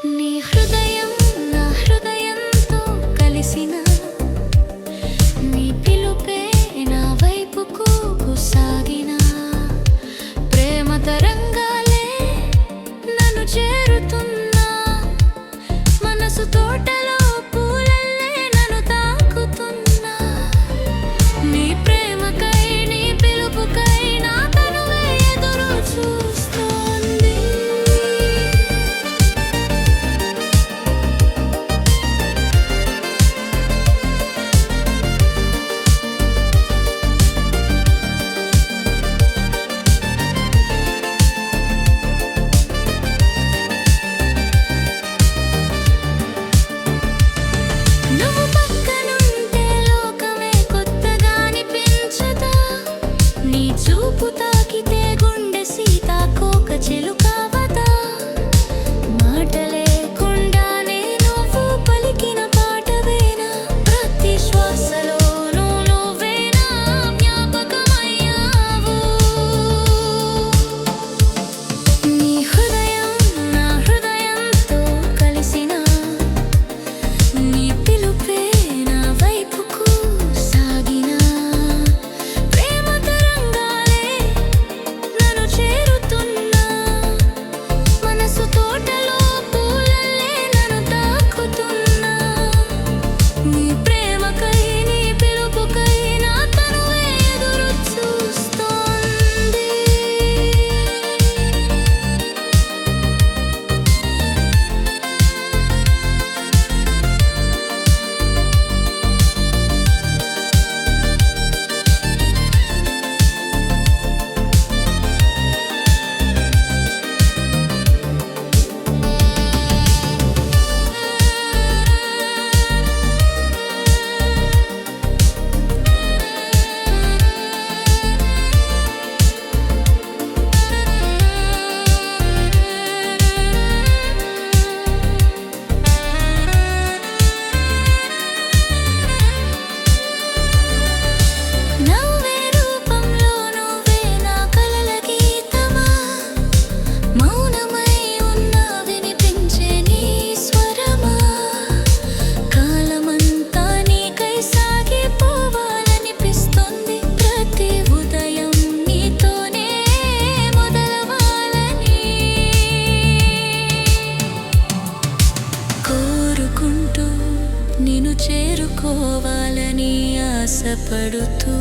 నీ హృదయం నా హృదయంతో కలిసిన నీ పిలుపే నా వైపుకు సాగిన ప్రేమ తరంగాలే నన్ను చేరుతున్నా మనసు తోటలో పూలల్లే నన్ను తాకుతున్నా నీ ప్రేమకై నీ పిలుపుకై నా తనువే ఎదురు చూస్తోంది. నువ్వు పక్కనుంటే లోకమే కొత్తగా అనిపించదా నీ చూపు తాకితే గుండె సీతాకోక చిలుకవదా మాట లేకుండానే నువ్వు పలికిన పాటవేనా ప్రతి శ్వాసలోనూ నువ్వేనా జ్ఞాపకమయ్యావు. నీ హృదయం నా హృదయంతో కలిసిన నీ పిలుపే నా వైపుకు సాగిన ప్రేమ తరంగాలే నన్ను చేరుతున్నా మనసు తోటలో పూలల్లే నన్ను తాకుతున్నా నీ ప్రేమకై నీ పిలుపుకై నా తనువే ఎదురు చూస్తోంది. నవ్వే రూపంలో నువ్వే నా కలల గీతమా మౌనమై ఉన్నా వినిపించే నీ స్వరమా కాలమంతా నీకై సాగిపోవాలనిపిస్తుంది ప్రతి ఉదయం నీతోనే మొదలవ్వాలని కోరుకుంటూ నిన్ను చేరుకోవాలని ఆశపడుతూ